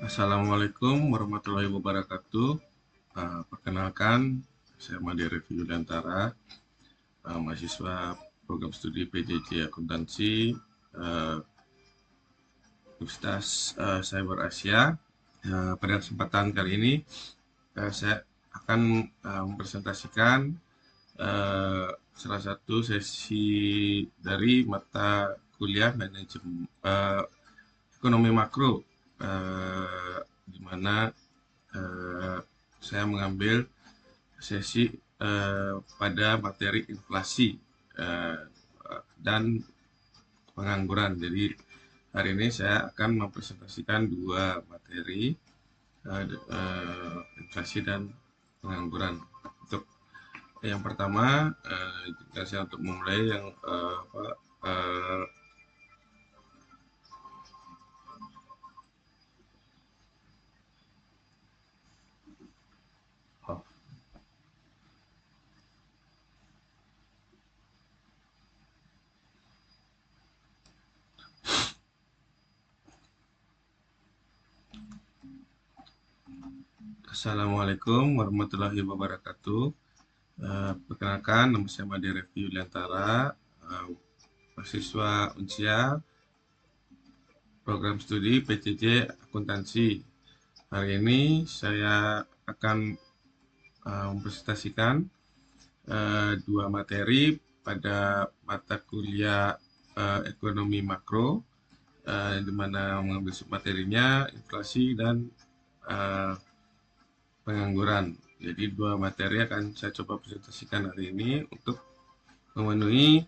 Assalamualaikum warahmatullahi wabarakatuh. Perkenalkan, saya Made Revi Yuliantara, mahasiswa program studi PJJ Akuntansi Universitas Cyber Asia. Pada kesempatan kali ini, saya akan mempresentasikan salah satu sesi dari mata kuliah manajemen ekonomi makro, di mana saya mengambil sesi pada materi inflasi eh, dan pengangguran. Jadi hari ini saya akan mempresentasikan dua materi, inflasi dan pengangguran. Untuk yang pertama, jika saya untuk memulai yang oh, Assalamualaikum warahmatullahi wabarakatuh. Perkenalkan, nama saya Made Revi Yuliantara, mahasiswa Unsia program studi PJJ Akuntansi. Hari ini saya akan mempresentasikan dua materi pada mata kuliah ekonomi makro, di mana mengambil submaterinya inflasi dan pengangguran. Jadi dua materi akan saya coba presentasikan hari ini untuk memenuhi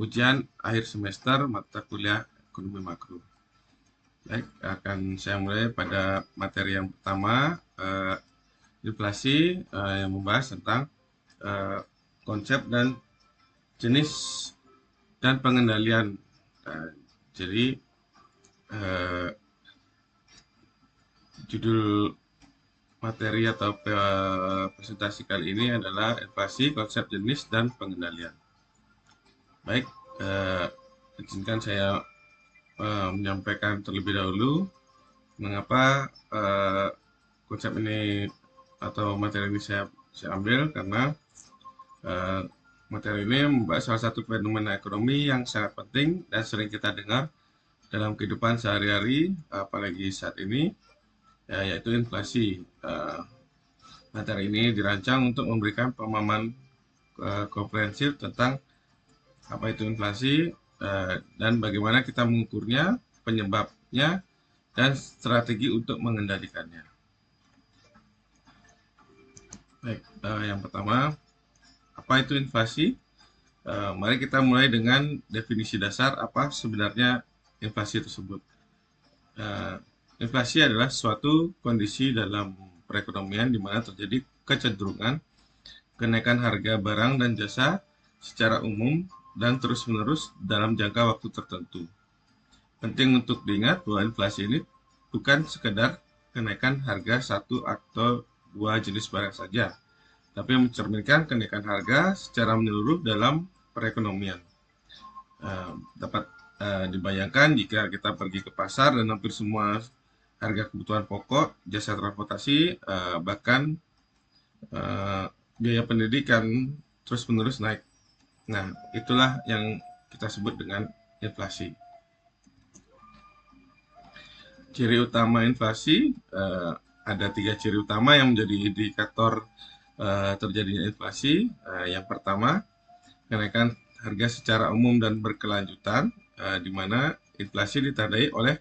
ujian akhir semester mata kuliah ekonomi makro. Baik, akan saya mulai pada materi yang pertama, inflasi, yang membahas tentang konsep dan jenis dan pengendalian. Jadi judul materi atau presentasi kali ini adalah inflasi, konsep, jenis, dan pengendalian. Baik, izinkan saya menyampaikan terlebih dahulu mengapa konsep ini atau materi ini saya ambil, karena materi ini membahas salah satu fenomena ekonomi yang sangat penting dan sering kita dengar dalam kehidupan sehari-hari, apalagi saat ini, yaitu inflasi. Materi ini dirancang untuk memberikan pemahaman komprehensif tentang apa itu inflasi dan bagaimana kita mengukurnya, penyebabnya, dan strategi untuk mengendalikannya. Baik, yang pertama, apa itu inflasi? Mari kita mulai dengan definisi dasar apa sebenarnya inflasi tersebut. Inflasi adalah suatu kondisi dalam perekonomian di mana terjadi kecenderungan kenaikan harga barang dan jasa secara umum dan terus-menerus dalam jangka waktu tertentu. Penting untuk diingat bahwa inflasi ini bukan sekedar kenaikan harga satu atau dua jenis barang saja, tapi mencerminkan kenaikan harga secara menyeluruh dalam perekonomian. Dapat dibayangkan jika kita pergi ke pasar dan hampir semua harga kebutuhan pokok, jasa transportasi, bahkan biaya pendidikan terus-menerus naik. Nah, itulah yang kita sebut dengan inflasi. Ciri utama inflasi, ada 3 ciri utama yang menjadi indikator terjadinya inflasi. Yang pertama, kenaikan harga secara umum dan berkelanjutan, di mana inflasi ditandai oleh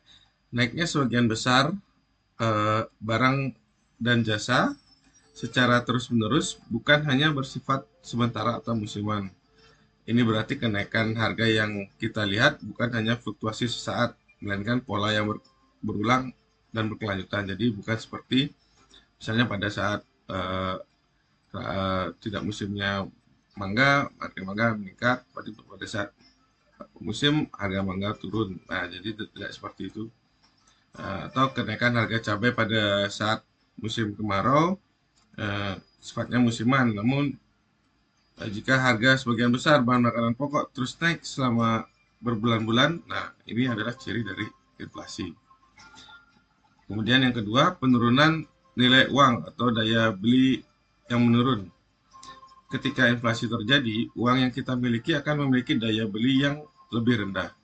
naiknya sebagian besar barang dan jasa secara terus-menerus, bukan hanya bersifat sementara atau musiman. Ini berarti kenaikan harga yang kita lihat bukan hanya fluktuasi sesaat, melainkan pola yang berulang dan berkelanjutan. Jadi bukan seperti misalnya pada saat tidak musimnya mangga, harga mangga meningkat, pada saat musim harga mangga turun. Nah, jadi tidak seperti itu. Atau kenaikan harga cabai pada saat musim kemarau, sifatnya musiman, namun jika harga sebagian besar bahan makanan pokok terus naik selama berbulan-bulan, nah ini adalah ciri dari inflasi. Kemudian yang kedua, penurunan nilai uang atau daya beli yang menurun. Ketika inflasi terjadi, uang yang kita miliki akan memiliki daya beli yang lebih rendah.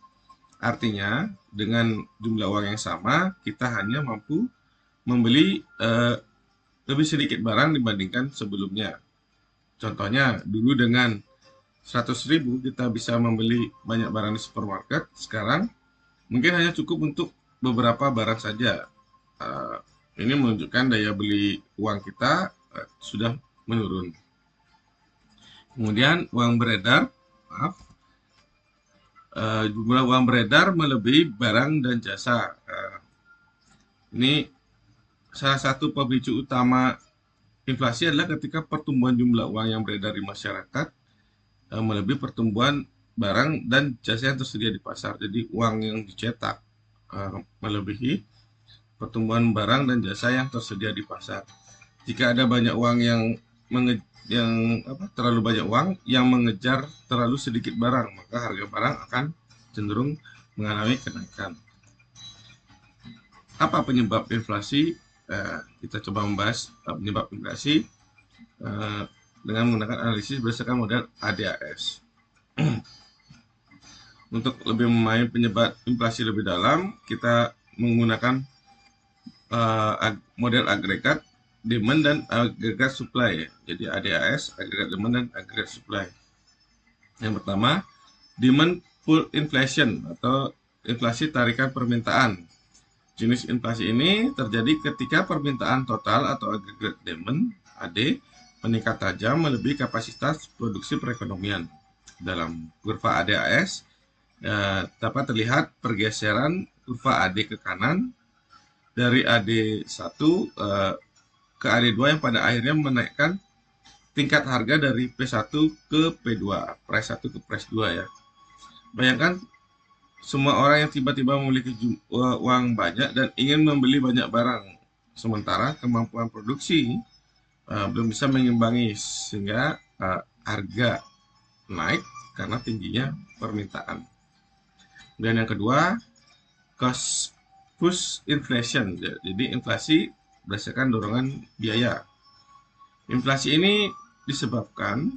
Artinya, dengan jumlah uang yang sama, kita hanya mampu membeli lebih sedikit barang dibandingkan sebelumnya. Contohnya, dulu dengan 100.000 kita bisa membeli banyak barang di supermarket, sekarang mungkin hanya cukup untuk beberapa barang saja. Eh, ini menunjukkan daya beli uang kita sudah menurun. Kemudian uang beredar, maaf, jumlah uang beredar melebihi barang dan jasa. Ini salah satu pemicu utama inflasi adalah ketika pertumbuhan jumlah uang yang beredar di masyarakat melebihi pertumbuhan barang dan jasa yang tersedia di pasar. Jadi uang yang dicetak melebihi pertumbuhan barang dan jasa yang tersedia di pasar. Jika ada banyak uang terlalu banyak uang yang mengejar terlalu sedikit barang, maka harga barang akan cenderung mengalami kenaikan. Apa penyebab inflasi? Kita coba membahas penyebab inflasi dengan menggunakan analisis berdasarkan model ADAS. Untuk lebih memahami penyebab inflasi lebih dalam, kita menggunakan model agregat demand dan agregat supply. Jadi ADAS, agregat demand dan agregat supply. Yang pertama, demand pull inflation atau inflasi tarikan permintaan. Jenis inflasi ini terjadi ketika permintaan total atau agregat demand (AD) meningkat tajam melebihi kapasitas produksi perekonomian. Dalam kurva ADAS dapat terlihat pergeseran kurva AD ke kanan dari AD1 ke AD2 yang pada akhirnya menaikkan tingkat harga dari P1 ke P2, price 1 ke price 2 ya. Bayangkan semua orang yang tiba-tiba memiliki uang banyak dan ingin membeli banyak barang, sementara kemampuan produksi belum bisa mengimbangi sehingga harga naik karena tingginya permintaan. Dan yang kedua, cost push inflation. Jadi inflasi berdasarkan dorongan biaya. Inflasi ini disebabkan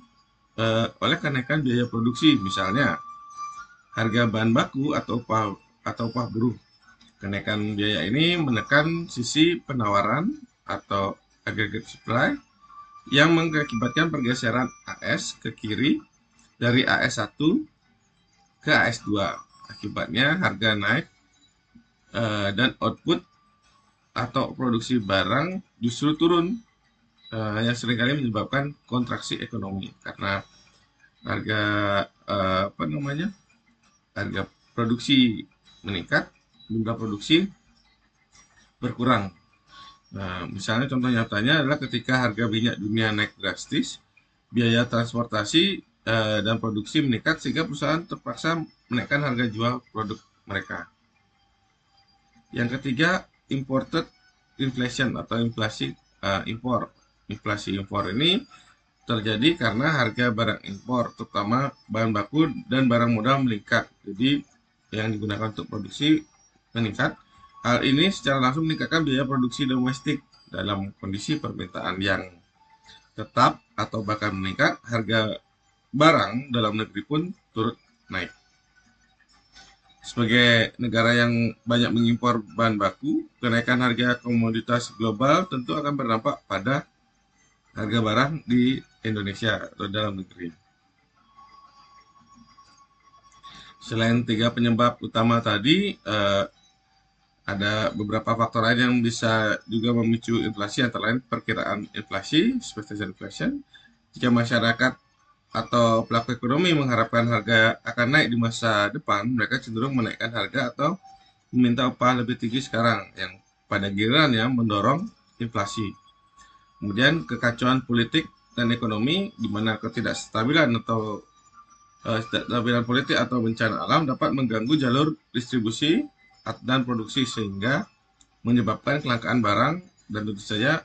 oleh kenaikan biaya produksi, misalnya harga bahan baku atau upah buruh. Kenaikan biaya ini menekan sisi penawaran atau aggregate supply yang mengakibatkan pergeseran AS ke kiri dari AS1 ke AS2. Akibatnya harga naik dan output atau produksi barang justru turun, yang seringkali menyebabkan kontraksi ekonomi karena harga harga produksi meningkat, jumlah produksi berkurang. Nah, misalnya contoh nyatanya adalah ketika harga minyak dunia naik drastis, biaya transportasi dan produksi meningkat sehingga perusahaan terpaksa menaikkan harga jual produk mereka. Yang ketiga, imported inflation atau inflasi impor. Inflasi impor ini terjadi karena harga barang impor, terutama bahan baku dan barang modal meningkat. Jadi yang digunakan untuk produksi meningkat. Hal ini secara langsung meningkatkan biaya produksi domestik. Dalam kondisi permintaan yang tetap atau bahkan meningkat, harga barang dalam negeri pun turut naik. Sebagai negara yang banyak mengimpor bahan baku, kenaikan harga komoditas global tentu akan berdampak pada harga barang di Indonesia atau dalam negeri. Selain tiga penyebab utama tadi, ada beberapa faktor lain yang bisa juga memicu inflasi, antara lain perkiraan inflasi, expected inflation. Jika masyarakat atau pelaku ekonomi mengharapkan harga akan naik di masa depan, mereka cenderung menaikkan harga atau meminta upah lebih tinggi sekarang, yang pada gilirannya mendorong inflasi. Kemudian kekacauan politik dan ekonomi, di mana ketidakstabilan politik atau bencana alam dapat mengganggu jalur distribusi dan produksi sehingga menyebabkan kelangkaan barang dan tentu saja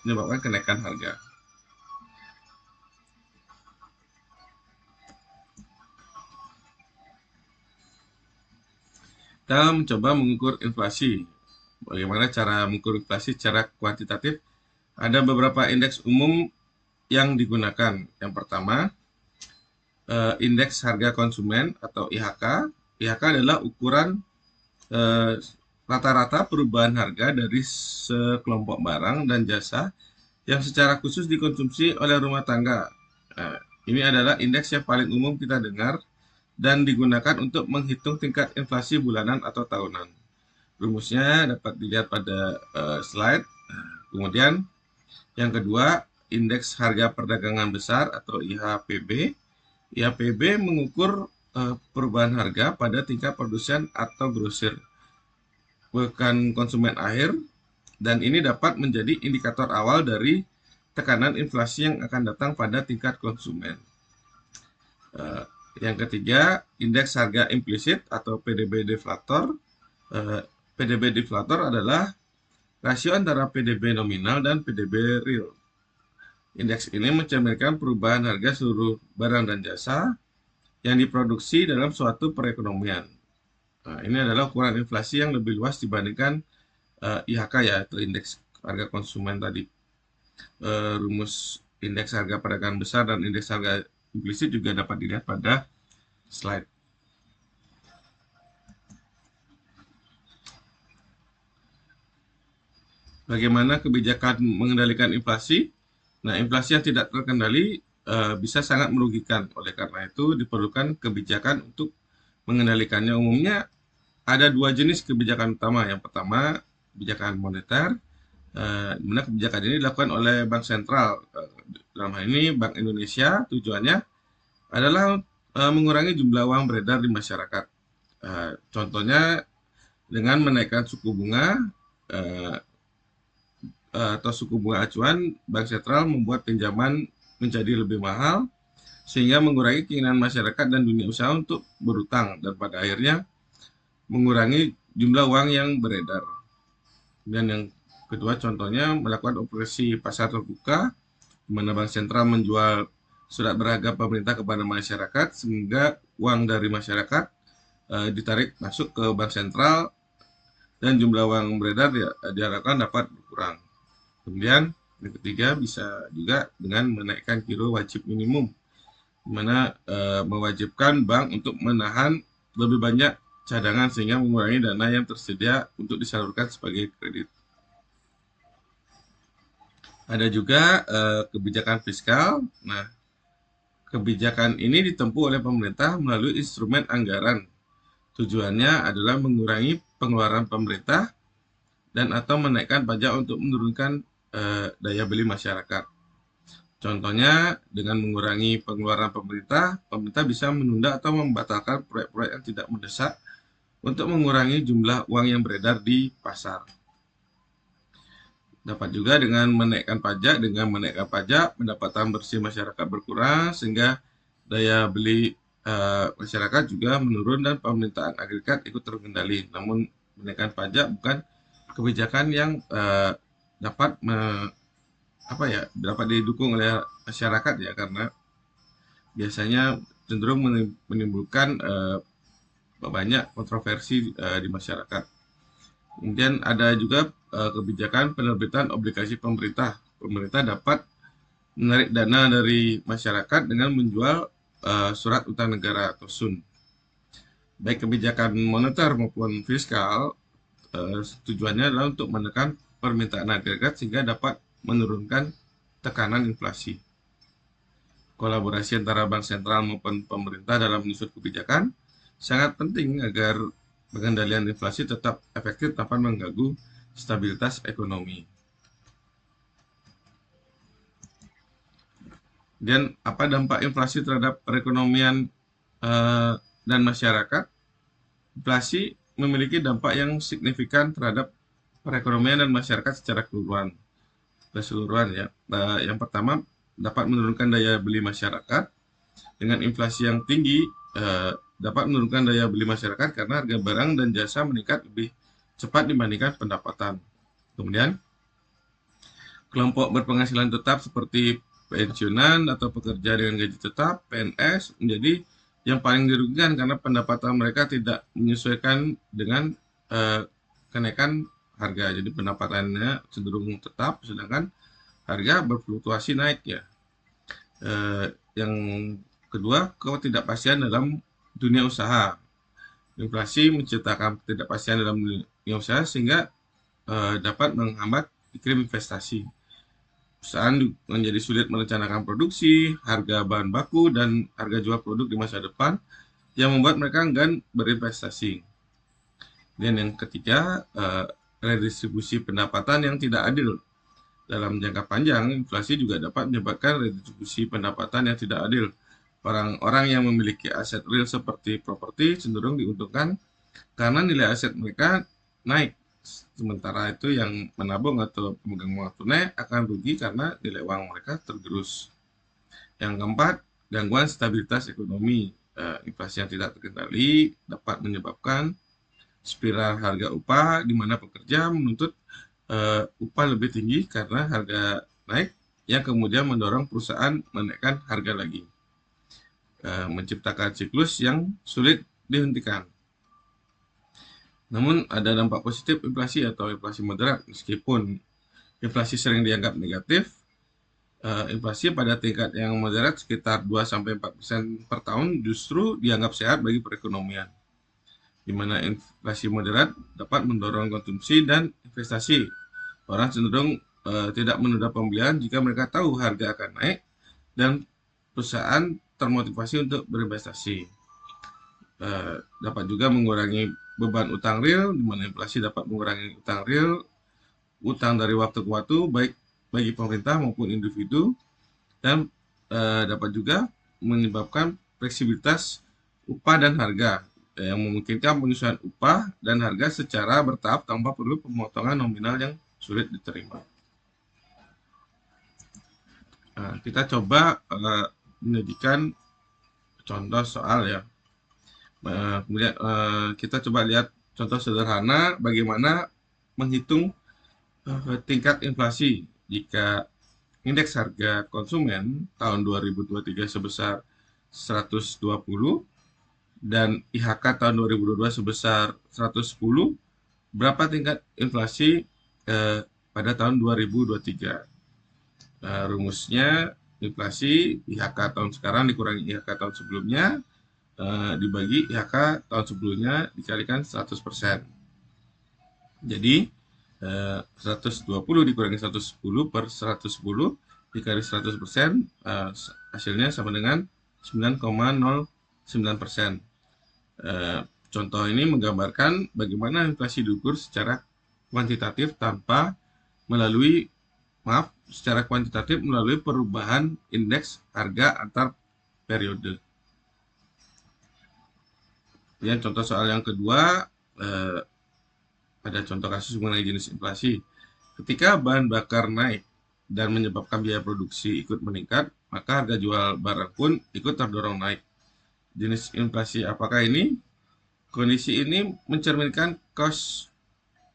menyebabkan kenaikan harga. Kita mencoba mengukur inflasi. Bagaimana cara mengukur inflasi secara kuantitatif? Ada beberapa indeks umum yang digunakan. Yang pertama, indeks harga konsumen atau IHK. IHK adalah ukuran rata-rata perubahan harga dari sekelompok barang dan jasa yang secara khusus dikonsumsi oleh rumah tangga. Ini adalah indeks yang paling umum kita dengar dan digunakan untuk menghitung tingkat inflasi bulanan atau tahunan. Rumusnya dapat dilihat pada slide. Kemudian yang kedua, indeks harga perdagangan besar atau IHPB. IHPB mengukur perubahan harga pada tingkat produsen atau grosir, bukan konsumen akhir, dan ini dapat menjadi indikator awal dari tekanan inflasi yang akan datang pada tingkat konsumen. Yang ketiga, indeks harga implisit atau PDB deflator. PDB deflator adalah rasio antara PDB nominal dan PDB real. Indeks ini mencerminkan perubahan harga seluruh barang dan jasa yang diproduksi dalam suatu perekonomian. Nah, ini adalah ukuran inflasi yang lebih luas dibandingkan IHK ya, atau indeks harga konsumen tadi. Rumus indeks harga perdagangan besar dan indeks harga implisit juga dapat dilihat pada slide. Bagaimana kebijakan mengendalikan inflasi? Nah, inflasi yang tidak terkendali bisa sangat merugikan. Oleh karena itu, diperlukan kebijakan untuk mengendalikannya. Umumnya ada dua jenis kebijakan utama. Yang pertama, kebijakan moneter, di mana kebijakan ini dilakukan oleh Bank Sentral. Dalam hal ini, Bank Indonesia tujuannya adalah mengurangi jumlah uang beredar di masyarakat. Contohnya dengan menaikkan suku bunga atau suku bunga acuan, Bank Sentral membuat pinjaman menjadi lebih mahal sehingga mengurangi keinginan masyarakat dan dunia usaha untuk berutang dan pada akhirnya mengurangi jumlah uang yang beredar. Dan yang kedua contohnya melakukan operasi pasar terbuka di mana Bank Sentral menjual surat berharga pemerintah kepada masyarakat sehingga uang dari masyarakat ditarik masuk ke Bank Sentral dan jumlah uang beredar diharapkan dapat berkurang. Kemudian yang ketiga bisa juga dengan menaikkan giro wajib minimum, di mana mewajibkan bank untuk menahan lebih banyak cadangan sehingga mengurangi dana yang tersedia untuk disalurkan sebagai kredit. Ada juga kebijakan fiskal. Nah, kebijakan ini ditempuh oleh pemerintah melalui instrumen anggaran. Tujuannya adalah mengurangi pengeluaran pemerintah dan atau menaikkan pajak untuk menurunkan daya beli masyarakat. Contohnya, dengan mengurangi pengeluaran pemerintah, pemerintah bisa menunda atau membatalkan proyek-proyek yang tidak mendesak untuk mengurangi jumlah uang yang beredar di pasar. Dapat juga dengan menaikkan pajak. Dengan menaikkan pajak, pendapatan bersih masyarakat berkurang sehingga daya beli masyarakat juga menurun dan permintaan agregat ikut terkendali. Namun menaikkan pajak bukan kebijakan yang dapat didukung oleh masyarakat ya, karena biasanya cenderung menimbulkan banyak kontroversi di masyarakat. Kemudian ada juga kebijakan penerbitan obligasi pemerintah. Pemerintah dapat menarik dana dari masyarakat dengan menjual surat utang negara atau SUN. Baik kebijakan moneter maupun fiskal tujuannya adalah untuk menekan permintaan agregat sehingga dapat menurunkan tekanan inflasi. Kolaborasi antara bank sentral maupun pemerintah dalam menyusun kebijakan sangat penting agar pengendalian inflasi tetap efektif tanpa mengganggu stabilitas ekonomi. Dan apa dampak inflasi terhadap perekonomian dan masyarakat? Inflasi memiliki dampak yang signifikan terhadap perekonomian dan masyarakat secara keseluruhan ya. Yang pertama, dapat menurunkan daya beli masyarakat. Dengan inflasi yang tinggi dapat menurunkan daya beli masyarakat karena harga barang dan jasa meningkat lebih cepat dibandingkan pendapatan. Kemudian kelompok berpenghasilan tetap seperti pensiunan atau pekerja dengan gaji tetap (PNS) menjadi yang paling dirugikan karena pendapatan mereka tidak menyesuaikan dengan kenaikan harga. Jadi pendapatannya cenderung tetap, sedangkan harga berfluktuasi naik ya. Yang kedua, ketidakpastian dalam dunia usaha. Inflasi menciptakan ketidakpastian dalam dunia usaha sehingga dapat menghambat iklim investasi. Perusahaan menjadi sulit merencanakan produksi, harga bahan baku, dan harga jual produk di masa depan yang membuat mereka enggan berinvestasi. Dan yang ketiga, redistribusi pendapatan yang tidak adil. Dalam jangka panjang, inflasi juga dapat menyebabkan redistribusi pendapatan yang tidak adil. Orang-orang yang memiliki aset real seperti properti cenderung diuntungkan karena nilai aset mereka naik. Sementara itu yang menabung atau pemegang uang tunai akan rugi karena nilai uang mereka tergerus. Yang keempat, gangguan stabilitas ekonomi. Inflasi yang tidak terkendali dapat menyebabkan spiral harga upah di mana pekerja menuntut upah lebih tinggi karena harga naik yang kemudian mendorong perusahaan menaikkan harga lagi. Menciptakan siklus yang sulit dihentikan. Namun ada dampak positif inflasi atau inflasi moderat. Meskipun inflasi sering dianggap negatif, inflasi pada tingkat yang moderat sekitar 2-4% per tahun justru dianggap sehat bagi perekonomian, di mana inflasi moderat dapat mendorong konsumsi dan investasi. Orang cenderung tidak menunda pembelian jika mereka tahu harga akan naik dan perusahaan termotivasi untuk berinvestasi. Dapat juga mengurangi beban utang real, di mana inflasi dapat mengurangi utang real, utang dari waktu ke waktu, baik bagi pemerintah maupun individu, dan dapat juga menyebabkan fleksibilitas upah dan harga, yang memungkinkan penyesuaian upah dan harga secara bertahap tanpa perlu pemotongan nominal yang sulit diterima. Kita coba menjadikan contoh soal ya. Kemudian kita coba lihat contoh sederhana bagaimana menghitung tingkat inflasi jika indeks harga konsumen tahun 2023 sebesar 120 dan IHK tahun 2022 sebesar 110, berapa tingkat inflasi pada tahun 2023? Rumusnya inflasi IHK tahun sekarang dikurangi IHK tahun sebelumnya dibagi IHK tahun sebelumnya dikalikan 100%. Jadi 120 dikurangi 110 per 110 dikali 100%, hasilnya sama dengan 9,09%. Contoh ini menggambarkan bagaimana inflasi diukur secara kuantitatif secara kuantitatif melalui perubahan indeks harga antar periode. Ya, contoh soal yang kedua, ada contoh kasus mengenai jenis inflasi. Ketika bahan bakar naik dan menyebabkan biaya produksi ikut meningkat, maka harga jual barang pun ikut terdorong naik. Jenis inflasi apakah ini? Kondisi ini mencerminkan cost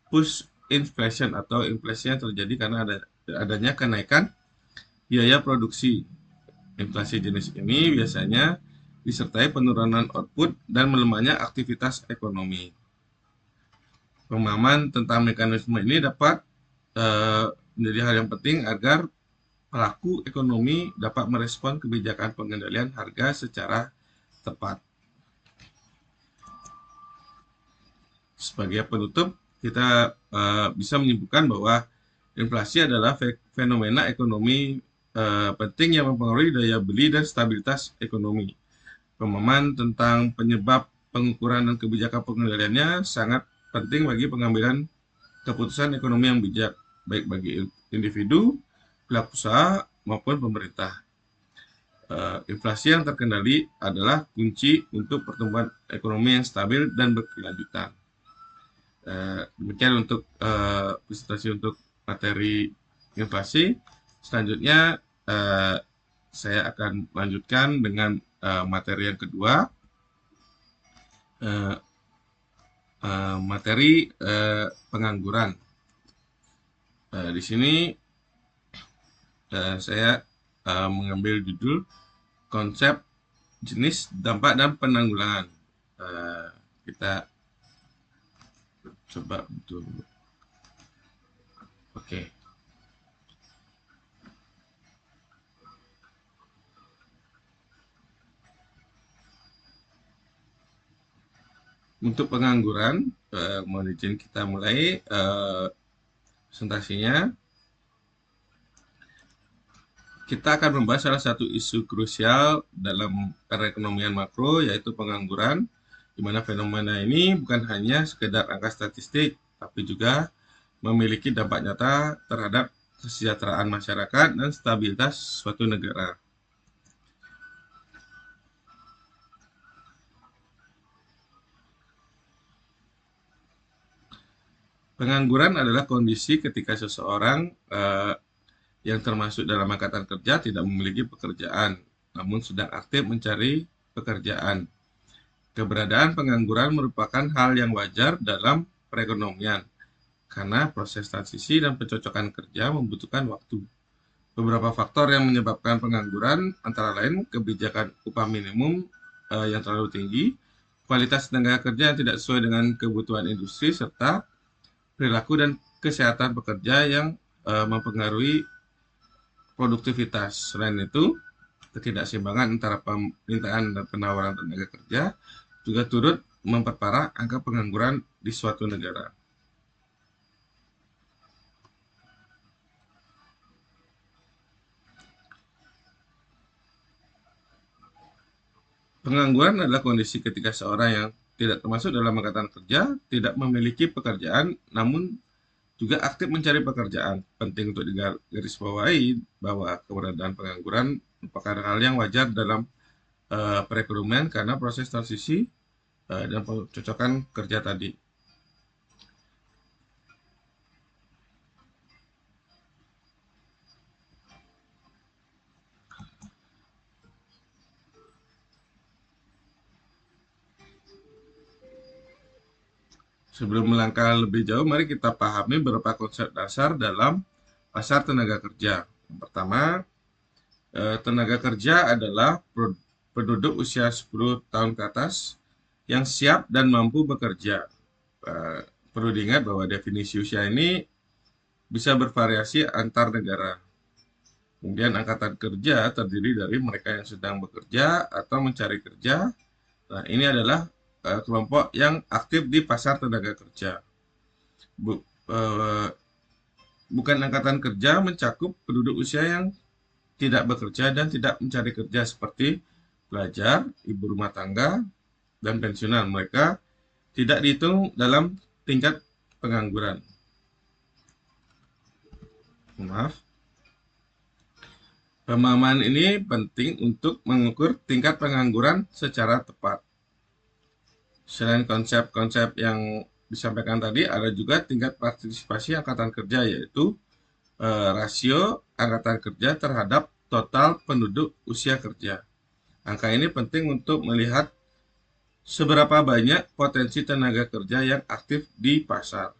push inflation atau inflasi yang terjadi karena adanya kenaikan biaya produksi. Inflasi jenis ini biasanya disertai penurunan output dan melemahnya aktivitas ekonomi. Pemahaman tentang mekanisme ini dapat menjadi hal yang penting agar pelaku ekonomi dapat merespon kebijakan pengendalian harga secara tepat. Sebagai penutup, kita bisa menyimpulkan bahwa inflasi adalah fenomena ekonomi penting yang mempengaruhi daya beli dan stabilitas ekonomi. Pemahaman tentang penyebab, pengukuran, dan kebijakan pengendaliannya sangat penting bagi pengambilan keputusan ekonomi yang bijak, baik bagi individu, pelaku usaha, maupun pemerintah. Inflasi yang terkendali adalah kunci untuk pertumbuhan ekonomi yang stabil dan berkelanjutan. Demikian untuk presentasi untuk materi inflasi. Selanjutnya saya akan lanjutkan dengan materi yang kedua, materi pengangguran. Di sini saya mengambil judul konsep, jenis, dampak, dan penanggulangan. Kita coba betul. Oke. Untuk pengangguran, mohon izin kita mulai presentasinya. Kita akan membahas salah satu isu krusial dalam perekonomian makro, yaitu pengangguran, di mana fenomena ini bukan hanya sekedar angka statistik, tapi juga memiliki dampak nyata terhadap kesejahteraan masyarakat dan stabilitas suatu negara. Pengangguran adalah kondisi ketika seseorang yang termasuk dalam angkatan kerja tidak memiliki pekerjaan, namun sedang aktif mencari pekerjaan. Keberadaan pengangguran merupakan hal yang wajar dalam perekonomian, karena proses transisi dan pencocokan kerja membutuhkan waktu. Beberapa faktor yang menyebabkan pengangguran antara lain kebijakan upah minimum yang terlalu tinggi, kualitas tenaga kerja yang tidak sesuai dengan kebutuhan industri, serta perilaku dan kesehatan pekerja yang mempengaruhi produktivitas. Selain itu, ketidakseimbangan antara permintaan dan penawaran tenaga kerja juga turut memperparah angka pengangguran di suatu negara. Pengangguran adalah kondisi ketika seorang yang tidak termasuk dalam angkatan kerja tidak memiliki pekerjaan, namun juga aktif mencari pekerjaan. Penting untuk digarisbawahi bahwa keberadaan pengangguran merupakan hal yang wajar dalam perekonomian karena proses transisi dan pencocokan kerja tadi. Sebelum melangkah lebih jauh, mari kita pahami beberapa konsep dasar dalam pasar tenaga kerja. Yang pertama, tenaga kerja adalah penduduk usia 10 tahun ke atas yang siap dan mampu bekerja. Perlu diingat bahwa definisi usia ini bisa bervariasi antar negara. Kemudian angkatan kerja terdiri dari mereka yang sedang bekerja atau mencari kerja. Nah, ini adalah kelompok yang aktif di pasar tenaga kerja. Bukan angkatan kerja mencakup penduduk usia yang tidak bekerja dan tidak mencari kerja seperti pelajar, ibu rumah tangga, dan pensiunan. Mereka tidak dihitung dalam tingkat pengangguran. Maaf. Pemahaman ini penting untuk mengukur tingkat pengangguran secara tepat. Selain konsep-konsep yang disampaikan tadi, ada juga tingkat partisipasi angkatan kerja, yaitu rasio angkatan kerja terhadap total penduduk usia kerja. Angka ini penting untuk melihat seberapa banyak potensi tenaga kerja yang aktif di pasar.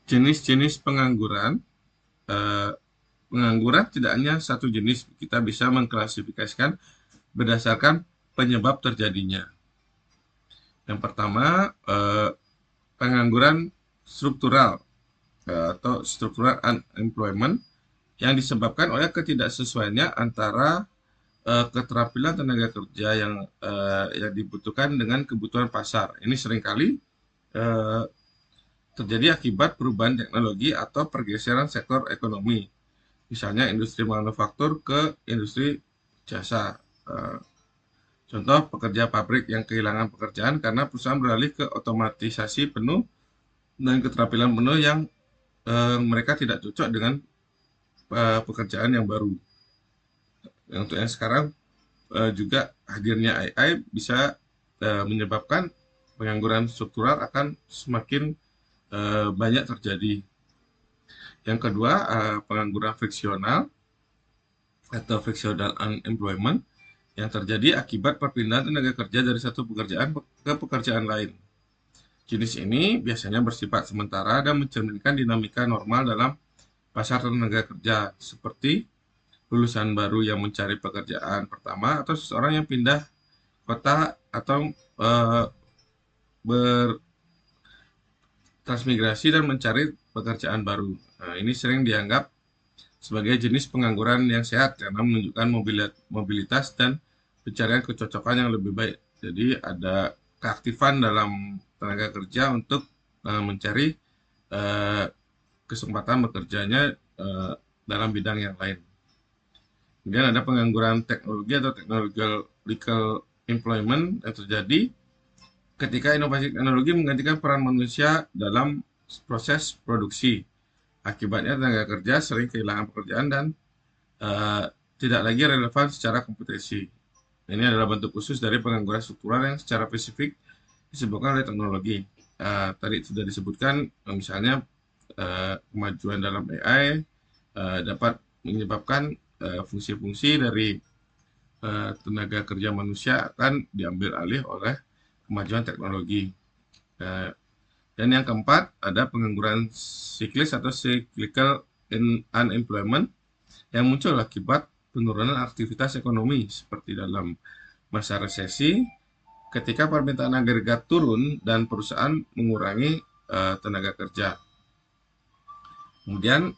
Jenis-jenis pengangguran. Pengangguran tidak hanya satu jenis, kita bisa mengklasifikasikan berdasarkan penyebab terjadinya. Yang pertama, pengangguran struktural atau structural unemployment yang disebabkan oleh ketidaksesuaiannya antara keterampilan tenaga kerja yang dibutuhkan dengan kebutuhan pasar. Ini seringkali terjadi akibat perubahan teknologi atau pergeseran sektor ekonomi. Misalnya industri manufaktur ke industri jasa. Contoh, pekerja pabrik yang kehilangan pekerjaan karena perusahaan beralih ke otomatisasi penuh dan keterampilan penuh yang mereka tidak cocok dengan pekerjaan yang baru. Untuk yang sekarang juga hadirnya AI bisa menyebabkan pengangguran struktural akan semakin banyak terjadi. Yang kedua, pengangguran friksional atau frictional unemployment yang terjadi akibat perpindahan tenaga kerja dari satu pekerjaan ke pekerjaan lain. Jenis ini biasanya bersifat sementara dan mencerminkan dinamika normal dalam pasar tenaga kerja, seperti lulusan baru yang mencari pekerjaan pertama atau seseorang yang pindah kota atau bertransmigrasi dan mencari pekerjaan baru. Nah, ini sering dianggap sebagai jenis pengangguran yang sehat karena menunjukkan mobilitas dan pencarian kecocokan yang lebih baik. Jadi ada keaktifan dalam tenaga kerja untuk mencari eh, kesempatan bekerjanya dalam bidang yang lain. Kemudian ada pengangguran teknologi atau technological employment yang terjadi ketika inovasi teknologi menggantikan peran manusia dalam proses produksi. Akibatnya tenaga kerja sering kehilangan pekerjaan dan tidak lagi relevan secara kompetensi. Ini adalah bentuk khusus dari pengangguran struktural yang secara spesifik disebabkan oleh teknologi. Tadi sudah disebutkan, misalnya kemajuan dalam AI dapat menyebabkan fungsi-fungsi dari tenaga kerja manusia akan diambil alih oleh kemajuan teknologi. Dan yang keempat, ada pengangguran siklis atau cyclical unemployment yang muncul akibat penurunan aktivitas ekonomi seperti dalam masa resesi ketika permintaan agregat turun dan perusahaan mengurangi tenaga kerja. Kemudian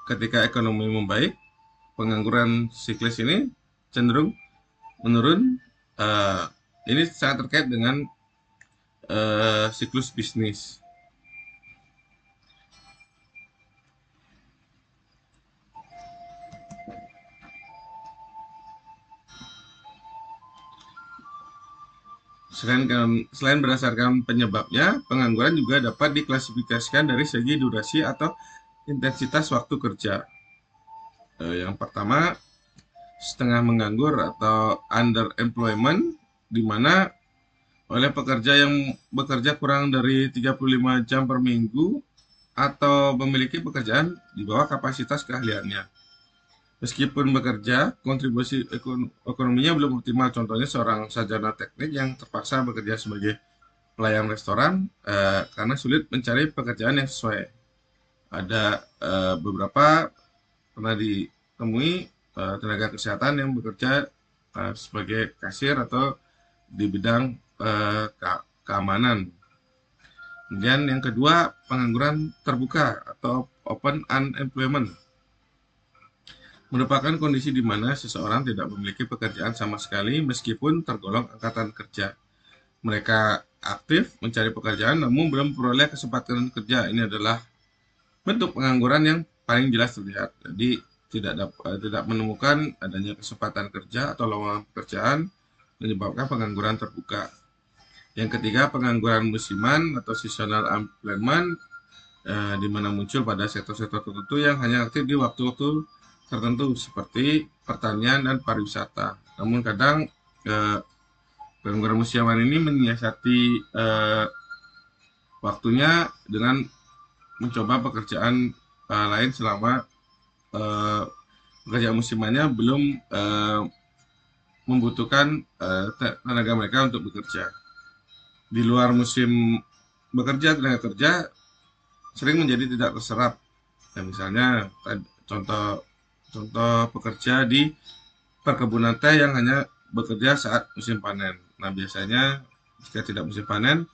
ketika ekonomi membaik, pengangguran siklis ini cenderung menurun. Ini sangat terkait dengan siklus bisnis. Selain berdasarkan penyebabnya, pengangguran juga dapat diklasifikasikan dari segi durasi atau intensitas waktu kerja. Yang pertama, setengah menganggur atau underemployment, di mana oleh pekerja yang bekerja kurang dari 35 jam per minggu atau memiliki pekerjaan di bawah kapasitas keahliannya. Meskipun bekerja, kontribusi ekonominya belum optimal. Contohnya seorang sarjana teknik yang terpaksa bekerja sebagai pelayan restoran karena sulit mencari pekerjaan yang sesuai. Ada beberapa pernah ditemui tenaga kesehatan yang bekerja sebagai kasir atau di bidang keamanan. Kemudian yang kedua, pengangguran terbuka atau open unemployment merupakan kondisi di mana seseorang tidak memiliki pekerjaan sama sekali meskipun tergolong angkatan kerja. Mereka aktif mencari pekerjaan namun belum memperoleh kesempatan kerja. Ini adalah bentuk pengangguran yang paling jelas terlihat. Jadi tidak menemukan adanya kesempatan kerja atau lowongan pekerjaan menyebabkan pengangguran terbuka. Yang ketiga, pengangguran musiman atau seasonal unemployment di mana muncul pada sektor-sektor tertentu yang hanya aktif di waktu-waktu tertentu seperti pertanian dan pariwisata. Namun kadang pengangguran musiman ini menyiasati waktunya dengan mencoba pekerjaan lain selama pekerjaan musimannya belum membutuhkan tenaga mereka untuk bekerja. Di luar musim bekerja, tenaga kerja sering menjadi tidak terserap. Nah, misalnya contoh pekerja di perkebunan teh yang hanya bekerja saat musim panen. Nah, biasanya jika tidak musim panen,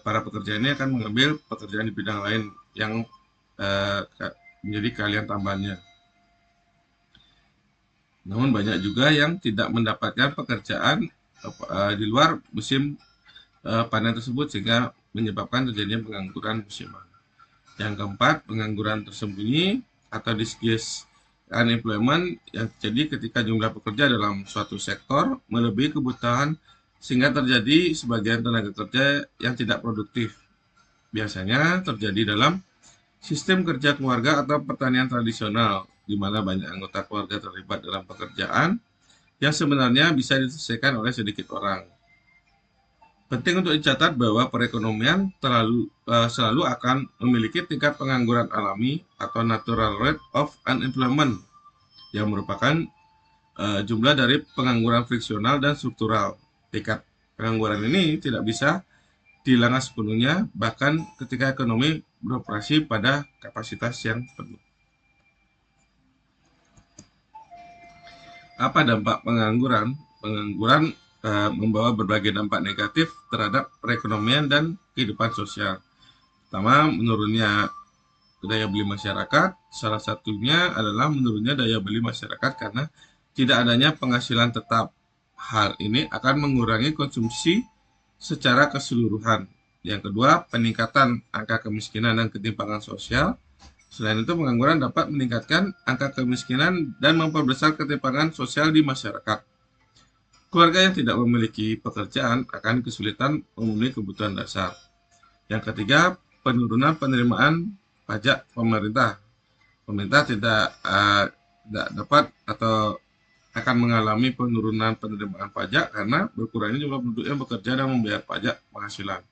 para pekerja ini akan mengambil pekerjaan di bidang lain yang menjadi keahlian tambahannya. Namun banyak juga yang tidak mendapatkan pekerjaan di luar musim panen tersebut sehingga menyebabkan terjadinya pengangguran musiman. Yang keempat, pengangguran tersembunyi atau disguised unemployment yang terjadi ketika jumlah pekerja dalam suatu sektor melebihi kebutuhan sehingga terjadi sebagian tenaga kerja yang tidak produktif. Biasanya terjadi dalam sistem kerja keluarga atau pertanian tradisional, di mana banyak anggota keluarga terlibat dalam pekerjaan yang sebenarnya bisa diselesaikan oleh sedikit orang. Penting untuk dicatat bahwa perekonomian selalu akan memiliki tingkat pengangguran alami atau natural rate of unemployment yang merupakan jumlah dari pengangguran friksional dan struktural. Tingkat pengangguran ini tidak bisa dihilangkan sepenuhnya bahkan ketika ekonomi beroperasi pada kapasitas yang penuh. Apa dampak pengangguran? Pengangguran membawa berbagai dampak negatif terhadap perekonomian dan kehidupan sosial. Pertama, menurunnya daya beli masyarakat. Salah satunya adalah menurunnya daya beli masyarakat karena tidak adanya penghasilan tetap. Hal ini akan mengurangi konsumsi secara keseluruhan. Yang kedua, peningkatan angka kemiskinan dan ketimpangan sosial. Selain itu, pengangguran dapat meningkatkan angka kemiskinan dan memperbesar ketimpangan sosial di masyarakat. Keluarga yang tidak memiliki pekerjaan akan kesulitan memenuhi kebutuhan dasar. Yang ketiga, penurunan penerimaan pajak pemerintah. Pemerintah tidak dapat atau akan mengalami penurunan penerimaan pajak karena berkurangnya jumlah penduduk yang bekerja dan membayar pajak penghasilan.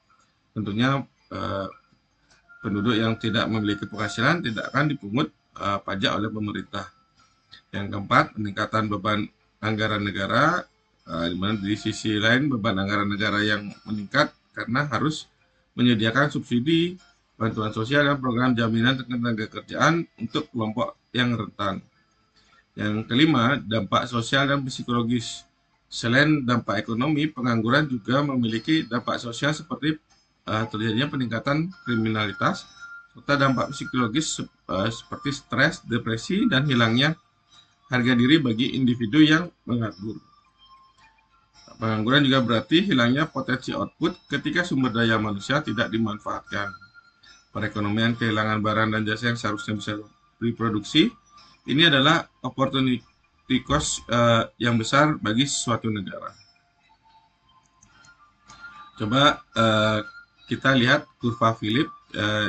Tentunya penduduk yang tidak memiliki penghasilan tidak akan dipungut pajak oleh pemerintah. Yang keempat, peningkatan beban anggaran negara, di mana di sisi lain beban anggaran negara yang meningkat karena harus menyediakan subsidi, bantuan sosial, dan program jaminan ketenagakerjaan untuk kelompok yang rentan. Yang kelima, dampak sosial dan psikologis. Selain dampak ekonomi, pengangguran juga memiliki dampak sosial seperti terjadinya peningkatan kriminalitas, serta dampak psikologis seperti stres, depresi, dan hilangnya harga diri bagi individu yang menganggur. Pengangguran juga berarti hilangnya potensi output ketika sumber daya manusia tidak dimanfaatkan. Perekonomian kehilangan barang dan jasa yang seharusnya bisa diproduksi. Ini adalah opportunity cost yang besar bagi suatu negara. Coba kita lihat kurva Philip,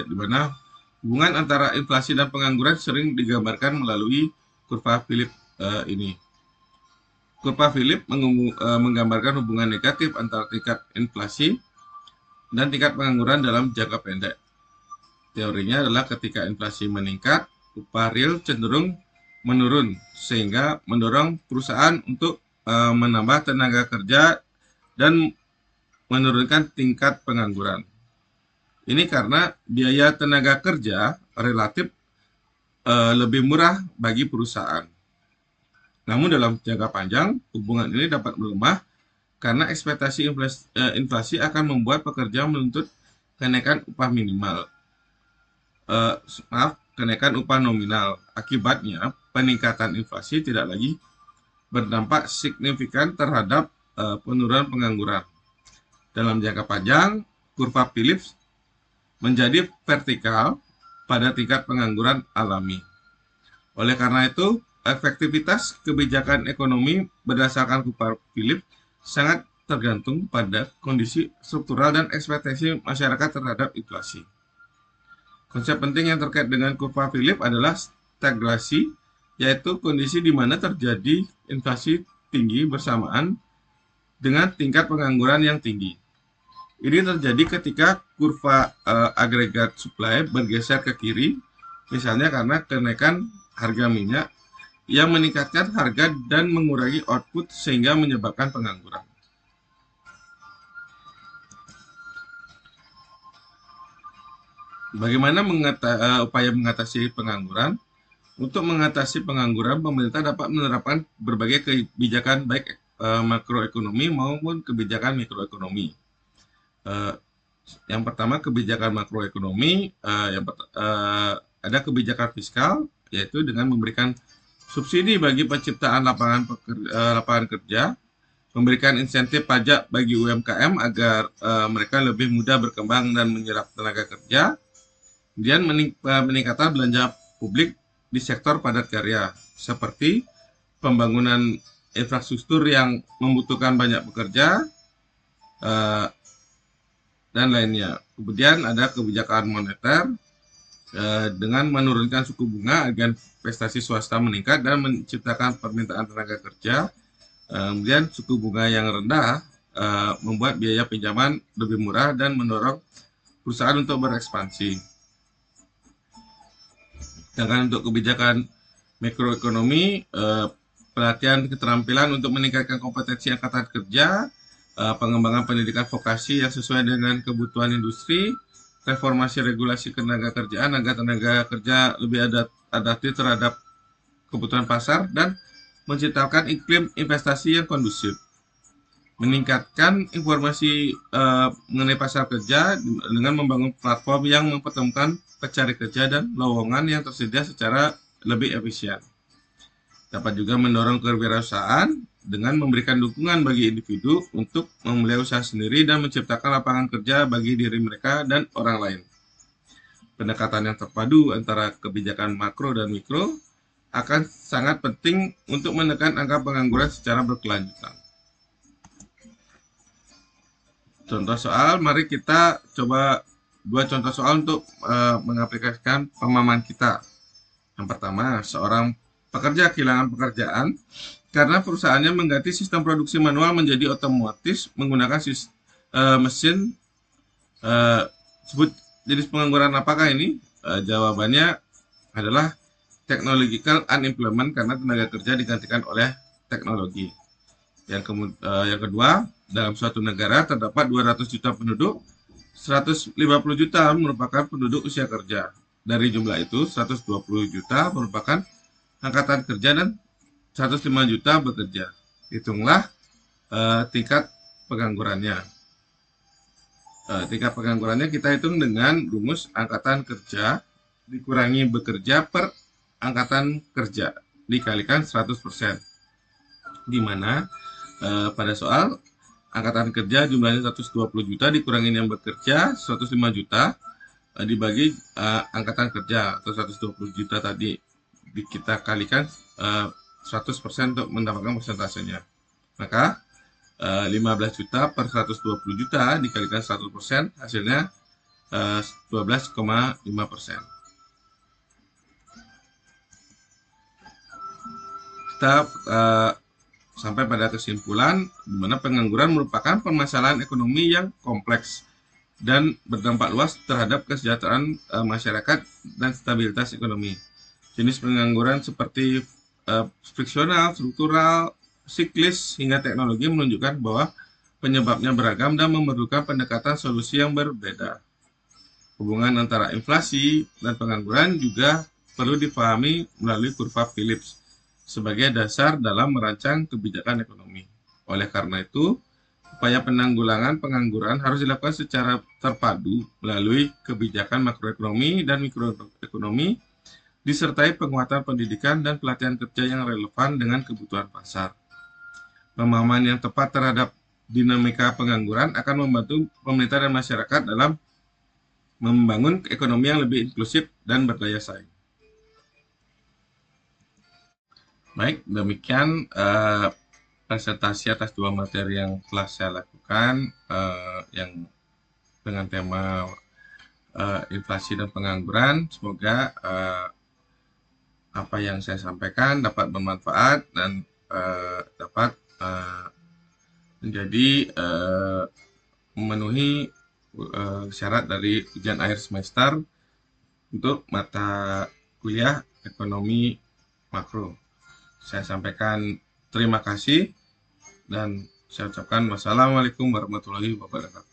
di mana hubungan antara inflasi dan pengangguran sering digambarkan melalui kurva Philip ini. Kurva Philip menggambarkan hubungan negatif antara tingkat inflasi dan tingkat pengangguran dalam jangka pendek. Teorinya adalah ketika inflasi meningkat, upah real cenderung menurun, sehingga mendorong perusahaan untuk menambah tenaga kerja dan menurunkan tingkat pengangguran. Ini karena biaya tenaga kerja relatif lebih murah bagi perusahaan. Namun dalam jangka panjang, hubungan ini dapat melemah karena ekspektasi inflasi akan membuat pekerja menuntut kenaikan upah minimal. Kenaikan upah nominal. Akibatnya, peningkatan inflasi tidak lagi berdampak signifikan terhadap penurunan pengangguran. Dalam jangka panjang, kurva Philip menjadi vertikal pada tingkat pengangguran alami. Oleh karena itu, efektivitas kebijakan ekonomi berdasarkan kurva Philip sangat tergantung pada kondisi struktural dan ekspektasi masyarakat terhadap inflasi. Konsep penting yang terkait dengan kurva Philip adalah stagflasi, yaitu kondisi di mana terjadi inflasi tinggi bersamaan dengan tingkat pengangguran yang tinggi. Ini terjadi ketika kurva agregat supply bergeser ke kiri, misalnya karena kenaikan harga minyak yang meningkatkan harga dan mengurangi output sehingga menyebabkan pengangguran. Bagaimana upaya mengatasi pengangguran? Untuk mengatasi pengangguran, pemerintah dapat menerapkan berbagai kebijakan baik makroekonomi maupun kebijakan mikroekonomi. Yang pertama, kebijakan makroekonomi, ada kebijakan fiskal, yaitu dengan memberikan subsidi bagi penciptaan lapangan kerja, memberikan insentif pajak bagi UMKM agar mereka lebih mudah berkembang dan menyerap tenaga kerja, kemudian meningkatkan belanja publik di sektor padat karya, seperti pembangunan infrastruktur yang membutuhkan banyak pekerja, dan lainnya. Kemudian ada kebijakan moneter, dengan menurunkan suku bunga agar investasi swasta meningkat dan menciptakan permintaan tenaga kerja. Kemudian suku bunga yang rendah membuat biaya pinjaman lebih murah dan mendorong perusahaan untuk berekspansi. Sedangkan untuk kebijakan mikroekonomi, pelatihan keterampilan untuk meningkatkan kompetensi angkatan kerja, pengembangan pendidikan vokasi yang sesuai dengan kebutuhan industri, reformasi regulasi ketenaga kerjaan agar tenaga kerja lebih adaptif terhadap kebutuhan pasar, dan menciptakan iklim investasi yang kondusif. meningkatkan informasi mengenai pasar kerja dengan membangun platform yang mempertemukan pencari kerja dan lowongan yang tersedia secara lebih efisien. Dapat juga mendorong kewirausahaan dengan memberikan dukungan bagi individu untuk memulai usaha sendiri dan menciptakan lapangan kerja bagi diri mereka dan orang lain. Pendekatan yang terpadu antara kebijakan makro dan mikro akan sangat penting untuk menekan angka pengangguran secara berkelanjutan. Contoh soal, mari kita coba dua contoh soal untuk mengaplikasikan pemahaman kita. Yang pertama, seorang pekerja kehilangan pekerjaan karena perusahaannya mengganti sistem produksi manual menjadi otomatis menggunakan mesin. Sebut jenis pengangguran apakah ini? Jawabannya adalah technological unemployment karena tenaga kerja digantikan oleh teknologi. Yang kedua, dalam suatu negara terdapat 200 juta penduduk, 150 juta merupakan penduduk usia kerja. Dari jumlah itu, 120 juta merupakan angkatan kerja dan 105 juta bekerja. Hitunglah tingkat penganggurannya. Tingkat penganggurannya kita hitung dengan rumus angkatan kerja dikurangi bekerja per angkatan kerja dikalikan 100%. Di mana pada soal angkatan kerja jumlahnya 120 juta dikurangi yang bekerja 105 juta dibagi angkatan kerja atau 120 juta tadi kita kalikan 100% untuk mendapatkan persentasenya. Maka 15 juta per 120 juta dikalikan 100% hasilnya 12,5%. Kita sampai pada kesimpulan di mana pengangguran merupakan permasalahan ekonomi yang kompleks dan berdampak luas terhadap kesejahteraan masyarakat dan stabilitas ekonomi. Jenis pengangguran seperti friksional, struktural, siklis, hingga teknologi menunjukkan bahwa penyebabnya beragam dan memerlukan pendekatan solusi yang berbeda. Hubungan antara inflasi dan pengangguran juga perlu dipahami melalui kurva Phillips sebagai dasar dalam merancang kebijakan ekonomi. Oleh karena itu, upaya penanggulangan pengangguran harus dilakukan secara terpadu melalui kebijakan makroekonomi dan mikroekonomi, disertai penguatan pendidikan dan pelatihan kerja yang relevan dengan kebutuhan pasar. Pemahaman yang tepat terhadap dinamika pengangguran akan membantu pemerintah dan masyarakat dalam membangun ekonomi yang lebih inklusif dan berdaya saing. Baik, demikian presentasi atas dua materi yang telah saya lakukan yang dengan tema inflasi dan pengangguran. Semoga apa yang saya sampaikan dapat bermanfaat dan dapat menjadi memenuhi syarat dari ujian akhir semester untuk mata kuliah ekonomi makro. Saya sampaikan terima kasih dan saya ucapkan wassalamualaikum warahmatullahi wabarakatuh.